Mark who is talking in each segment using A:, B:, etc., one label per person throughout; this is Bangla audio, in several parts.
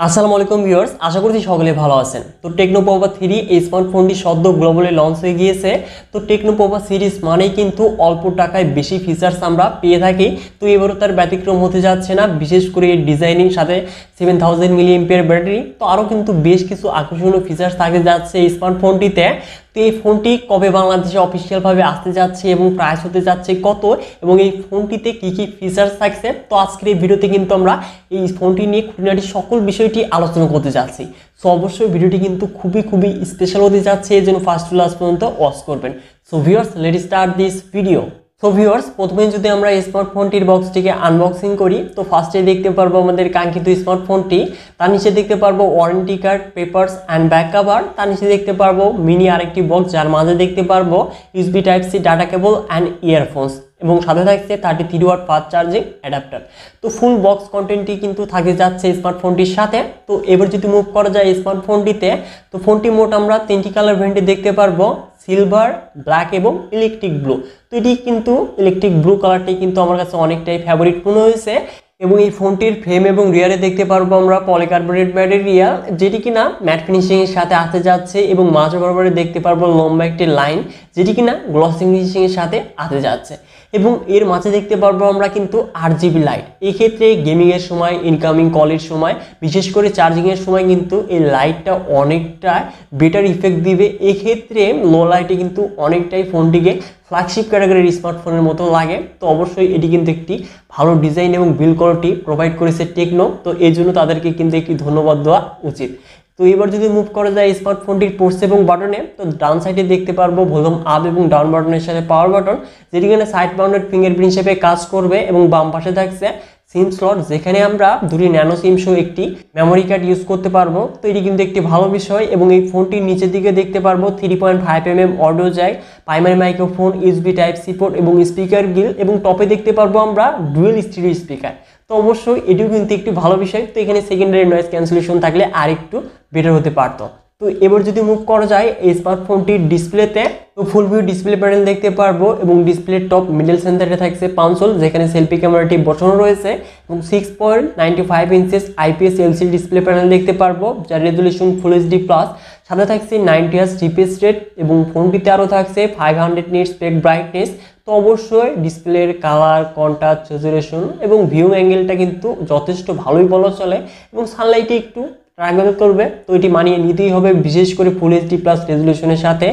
A: আসসালামু আলাইকুম ভিউয়ার্স, আশা করছি সকলে ভালো আছেন। তো টেকনো পোকো 3 এই স্মার্টফোনটি সদ্য গ্লোবালি লঞ্চ হয়ে গিয়েছে। তো টেকনো পোকো সিরিজ মানেই কিন্তু অল্প টাকায় বেশি ফিচার্স আমরা পেয়ে থাকি। তো এবারও তার ব্যতিক্রম হতে যাচ্ছে না, বিশেষ করে ডিজাইনিং সাথে 7000 মিলিঅ্যাম্পিয়ার ব্যাটারি। তো আরও কিন্তু বেশ কিছু আকর্ষণীয় ফিচার্স থাকতে যাচ্ছে এই স্মার্টফোনটিতে। তো এই ফোনটি কবে বাংলাদেশে অফিসিয়ালভাবে আসতে যাচ্ছে এবং প্রাইস হতে যাচ্ছে কত, এবং এই ফোনটিতে কি কি ফিচার্স থাকছে, তো আজকের এই ভিডিওতে কিন্তু আমরা এই ফোনটি নিয়ে খুঁটিনাটি সকল বিষয়টি আলোচনা করতে যাচ্ছি। সো অবশ্যই ভিডিওটি কিন্তু খুবই স্পেশাল হতে যাচ্ছে, এই জন্য ফার্স্ট টু লাস্ট পর্যন্ত ওয়াচ করবেন। So viewers, let's start this video. তো ভিউয়ার্স, প্রথমে যদি আমরা এই স্মার্টফোনটির বক্সটিকে আনবক্সিং করি, তো ফার্স্টে দেখতে পারবো আমাদের কাঙ্ক্ষিত স্মার্টফোনটি, তার নিচে দেখতে পারবো warranty card, papers and back cover, তার নিচে দেখতে পারবো মিনি আরেকটি বক্স, যার মাঝে দেখতে পারবো USB type C data cable and earphones, এবং সাথে থাকছে 33 ওয়াট ফাস্ট চার্জিং অ্যাডাপ্টার। তো ফুল বক্স কন্টেন্টটি কিন্তু থাকে যাচ্ছে স্মার্টফোনটির সাথে। তো এবার যদি মুভ করা যায় স্মার্টফোনটিতে, তো ফোনটি মোট আমরা 3টি কালার ভেরিয়েন্টে দেখতে পারবো, সিলভার, ব্ল্যাক এবং ইলেকট্রিক ব্লু। তো এটি কিন্তু ইলেকট্রিক ব্লু কালারটি কিন্তু আমার কাছে অনেকটাই ফেভারিট মনে হয়েছে। এবং এই ফোনটির ফ্রেম এবং রিয়ারে দেখতে পারবো আমরা পলিকার্বনেট ম্যাটেরিয়াল, যেটি কিনা ম্যাট ফিনিশিং এর সাথে আসতে যাচ্ছে, এবং মাঝ বরাবরে দেখতে পারবো লম্বা একটি লাইন, যেটি কিনা গ্লসি ফিনিশিং এর সাথে আসতে যাচ্ছে। এবং এর মাঝে দেখতে পারবো আমরা কিন্তু RGB লাইট। এই ক্ষেত্রে গেমিং এর সময়, ইনকামিং কলের সময়, বিশেষ করে চার্জিং এর সময় কিন্তু এই লাইটটা অনেকটা বেটার ইফেক্ট দিবে। এক্ষেত্রে লো লাইটে কিন্তু অনেকটাই ফোনটিকে ফ্ল্যাগশিপ ক্যাটাগরির স্মার্টফোনের মতো লাগে। তো অবশ্যই এটি কিন্তু একটি ভালো ডিজাইন এবং বিল্ড কোয়ালিটি প্রোভাইড করেছে টেকনো। তো এই জন্য তাদেরকে কিন্তু একটি ধন্যবাদ দেওয়া উচিত। তো এবার যদি মুভ করা যায় স্মার্টফোনটির পোর্টস এবং বাটনে, তো ডান সাইডে দেখতে পারবো ভলিউম আপ এবং ডাউন বাটনের সাথে পাওয়ার বাটন, যেটি কিনা সাইড মাউন্টেড ফিঙ্গারপ্রিন্ট হিসেবে কাজ করবে। এবং বাম পাশে থাকছে সিম স্লট, যেখানে আমরা দুটি ন্যানো সিম সহ একটি মেমোরি কার্ড ইউজ করতে পারবো। তো এটি কিন্তু একটি ভালো বিষয়। এবং এই ফোনটির নিচের দিকে দেখতে পারবো 3.5mm audio jack, primary microphone, USB type C port এবং স্পিকার গিল, এবং টপে দেখতে পারবো আমরা ডুয়েল স্টিরিও স্পিকার। তো অবশ্যই এটিও কিন্তু একটি ভালো বিষয়। তো এখানে সেকেন্ডারি নয়েজ ক্যান্সেলেশন থাকলে আর একটু বেটার হতে পারতো। তো এবার যদি মুভ করা যায় এই স্মার্টফোনটির ডিসপ্লেতে, তো ফুল ভিউ ডিসপ্লে প্যানেল দেখতে পারবো, এবং ডিসপ্লে টপ মিডল সেন্টারে থাকছে পাঞ্চল, যেখানে সেলফি ক্যামেরাটি বসানো রয়েছে, এবং 6.95 inches IPS LCD display panel দেখতে পারবো, যার রেজুলেশন ফুল HD প্লাস। সাথে থাকছে 90 Hz রিফ্রেশ রেট, এবং ফোনটিতে আরও থাকছে 500 নিটস স্পেক ব্রাইটনেস। তো অবশ্যই ডিসপ্লের কালার, কন্ট্রাস্ট, স্যাচুরেশন এবং ভিউ অ্যাঙ্গেলটা কিন্তু যথেষ্ট ভালোই বলা চলে, এবং সানলাইটে একটু ট্রায়াঙ্গল করবে। তো এটি মানিয়ে নিতেই হবে, বিশেষ করে ফুল HD প্লাস রেজুলেশনের সাথে।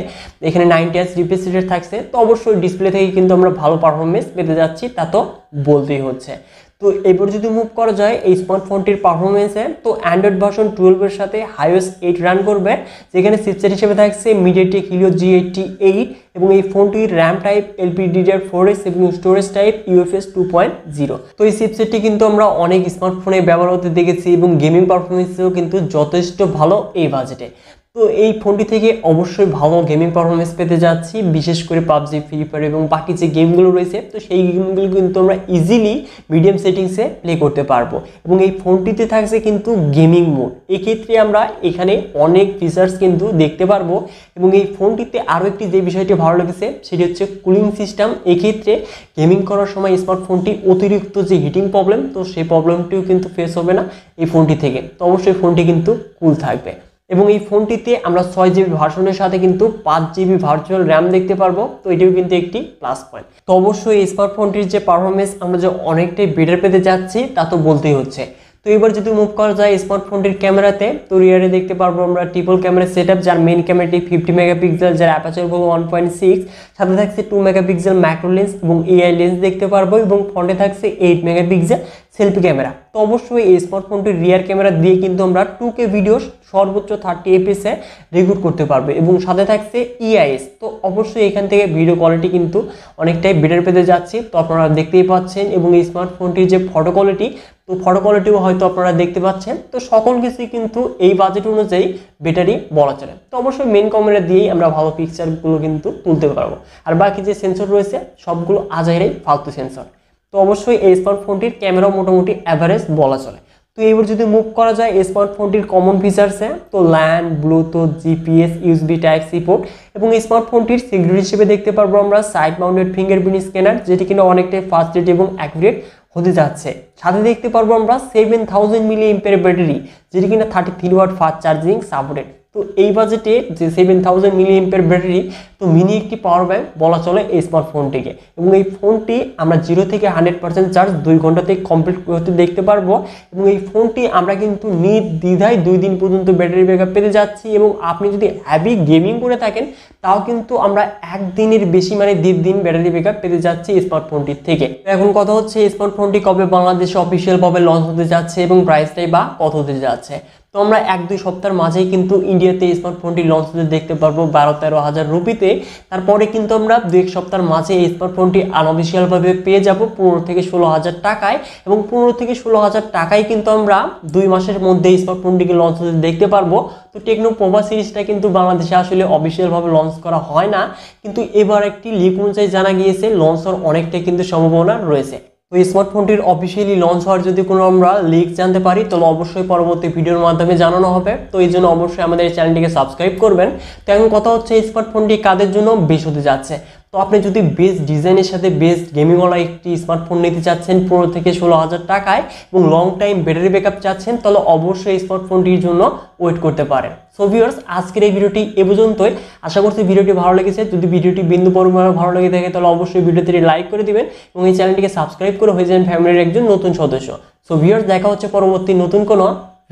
A: এখানে 90 Hz রিফ্রেশ রেট থাকছে। তো অবশ্যই ডিসপ্লে থেকে কিন্তু আমরা ভালো পারফরমেন্স পেতে যাচ্ছি, তা তো বলতেই হচ্ছে। তো এবার যদি মুভ করা যায় এই স্মার্টফোনটির পারফরমেন্সে, তো অ্যান্ড্রয়েড ভার্সন 12 এর সাথে iOS 8 রান করবে, যেখানে চিপসেট হিসেবে থাকছে MediaTek Helio G88, এবং এই ফোনটির র্যাম টাইপ LPDDR4S এবং স্টোরেজ টাইপ UFS 2.0। তো এই চিপসেটটি কিন্তু আমরা অনেক স্মার্টফোনে ব্যবহার হতে দেখেছি, এবং গেমিং পারফরমেন্সেও কিন্তু যথেষ্ট ভালো এই বাজেটে। তো এই ফোনটি থেকে অবশ্যই ভালো গেমিং পারফরমেন্স পেতে যাচ্ছি, বিশেষ করে পাবজি, ফ্রি ফায়ার এবং বাকি যে গেমগুলো রয়েছে, তো সেই গেমগুলো কিন্তু আমরা ইজিলি মিডিয়াম সেটিংসে প্লে করতে পারবো। এবং এই ফোনটিতে থাকছে কিন্তু গেমিং মোড। এক্ষেত্রে আমরা এখানে অনেক ফিচার্স কিন্তু দেখতে পারবো। এবং এই ফোনটিতে আরও একটি যে বিষয়টি ভালো লেগেছে, সেটি হচ্ছে কুলিং সিস্টেম। এক্ষেত্রে গেমিং করার সময় স্মার্টফোনটি অতিরিক্ত যে হিটিং প্রবলেম, তো সেই প্রবলেমটিও কিন্তু ফেস হবে না এই ফোনটি থেকে। তো অবশ্যই ফোনটি কিন্তু কুল থাকবে। এবং এই ফোনটিতে আমরা 6GB ভার্সনের সাথে কিন্তু 5GB ভার্চুয়াল র্যাম দেখতে পারবো। তো এটিও কিন্তু একটি প্লাস পয়েন্ট। তো অবশ্যই এই স্মার্টফোনটির যে পারফরমেন্স আমরা যে অনেকটাই বেটার পেতে যাচ্ছি, তা তো বলতেই হচ্ছে। তো এবার যদি মুভ করা যায় স্মার্টফোনটির ক্যামেরাতে, তো রিয়ারে দেখতে পারবো আমরা ট্রিপল ক্যামেরা সেটআপ, যার মেইন ক্যামেরাটি 50 মেগাপিক্সেল, যার অ্যাপারচার হলো 1.6, সাথে থাকছে 2 মেগাপিক্সেল ম্যাক্রো লেন্স এবং AI লেন্স দেখতে পারবো, এবং ফ্রন্টে থাকছে 8 মেগাপিক্সেল সেলফি ক্যামেরা। তো অবশ্যই এই স্মার্টফোনটির রিয়ার ক্যামেরা দিয়ে কিন্তু আমরা 2K ভিডিও সর্বোচ্চ 30 fps এ রেকর্ড করতে পারবে, এবং সাথে থাকছে EIS। তো অবশ্যই এখান থেকে ভিডিও কোয়ালিটি কিন্তু অনেকটাই বেটার পেতে যাচ্ছে, তো আপনারা দেখতেই পাচ্ছেন। এবং এই স্মার্টফোনটির যে ফটো কোয়ালিটি, তো ফটো কোয়ালিটিও হয়তো আপনারা দেখতে পাচ্ছেন। তো সকল কিছুই কিন্তু এই বাজেট অনুযায়ী বেটারই বলা চলে। তো অবশ্যই মেন ক্যামেরা দিয়েই আমরা ভালো পিকচারগুলো কিন্তু তুলতে পারবো, আর বাকি যে সেন্সর রয়েছে সবগুলো আজাইরাই ফালতু সেন্সর। তো অবশ্যই এই স্মার্টফোনটির ক্যামেরাও মোটামুটি অ্যাভারেজ বলা চলে। তো এবার যদি মুভ করা যায় স্মার্টফোনটির কমন ফিচার্সে, তো LAN, Bluetooth, GPS, USB type C port, এবং এই স্মার্টফোনটির সিকিউরিটি হিসেবে দেখতে পারবো আমরা সাইড মাউন্টেড ফিঙ্গারপ্রিন্ট স্ক্যানার, যেটি কিনা অনেকটাই ফাস্ট রেট এবং অ্যাকুরেট হতে যাচ্ছে। সাথে দেখতে পারবো আমরা 7000 মিলি এম্পিয়ার ব্যাটারি, যেটি কিনা 33 ওয়াট ফাস্ট চার্জিং সাপোর্টেড। তো এই বাজেটে যে 7000 মিলি এম্পিয়ার ব্যাটারি, তো মিনি একটি পাওয়ার ব্যাংক বলা চলে এই স্মার্টফোনটিকে। এবং এই ফোনটি আমরা 0 থেকে 100% চার্জ 2 ঘন্টাতে কমপ্লিট করতে দেখতে পারবো। এবং এই ফোনটি আমরা কিন্তু নির্দ্বিধায় 2 দিন পর্যন্ত ব্যাটারি ব্যাকআপ পেতে যাচ্ছি। এবং আপনি যদি হ্যাভি গেমিং করে থাকেন তাও কিন্তু আমরা 1 দিনের বেশি মানে 1.5 দিন ব্যাটারি ব্যাকআপ পেতে যাচ্ছি এই স্মার্টফোনটির থেকে। এখন কথা হচ্ছে এই স্মার্টফোনটি কবে বাংলাদেশে অফিসিয়ালভাবে লঞ্চ হতে যাচ্ছে এবং প্রাইসটাই বা কত হতে যাচ্ছে। তো আমরা 1-2 সপ্তাহের মাঝেই কিন্তু ইন্ডিয়াতে এই স্মার্টফোনটি লঞ্চ হতে দেখতে পারবো 12-13 হাজার রুপিতে। তারপরে কিন্তু আমরা 2-1 সপ্তাহের মাঝে এই স্মার্টফোনটি আনঅফিসিয়ালভাবে পেয়ে যাব 15 থেকে 16 হাজার টাকায়। এবং 15 থেকে 16 হাজার টাকায় কিন্তু আমরা 2 মাসের মধ্যে এই স্মার্টফোনটিকে লঞ্চ হতে দেখতে পারবো। তো টেকনো পোভা সিরিজটা কিন্তু বাংলাদেশে আসলে অফিসিয়ালভাবে লঞ্চ করা হয় না, কিন্তু এবার একটি লিক অনুযায়ী জানা গিয়েছে লঞ্চ হওয়ার অনেকটাই কিন্তু সম্ভাবনা রয়েছে। তো এই স্মার্টফোনটির অফিসিয়ালি লঞ্চ হওয়ার যদি কোনো আমরা লিক জানতে পারি তাহলে অবশ্যই পরবর্তী ভিডিওর মাধ্যমে জানানো হবে। তো এই জন্য অবশ্যই আমাদের এই চ্যানেলটিকে সাবস্ক্রাইব করবেন। তো এখন কথা হচ্ছে এই স্মার্টফোনটি কাদের জন্য বেশ হতে যাচ্ছে। তো আপনি যদি বেস্ট ডিজাইনের সাথে বেস্ট গেমিংওয়ালা একটি স্মার্টফোন নিতে চাচ্ছেন 15 থেকে 16 হাজার টাকায় এবং লং টাইম ব্যাটারি ব্যাকআপ চাচ্ছেন, তাহলে অবশ্যই এই স্মার্টফোনটির জন্য ওয়েট করতে পারেন। সো ভিউয়ার্স, আজকের এই ভিডিওটি এ পর্যন্তই। আশা করছি ভিডিওটি ভালো লেগেছে। যদি ভিডিওটি বিন্দু পরিমাণে ভালো লেগে থাকে তাহলে অবশ্যই ভিডিওটি লাইক করে দিবেন এবং এই চ্যানেলটিকে সাবস্ক্রাইব করে হয়ে যাবেন ফ্যামিলির একজন নতুন সদস্য। সো ভিউয়ার্স, দেখা হচ্ছে পরবর্তী নতুন কোনো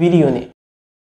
A: ভিডিও নিয়ে।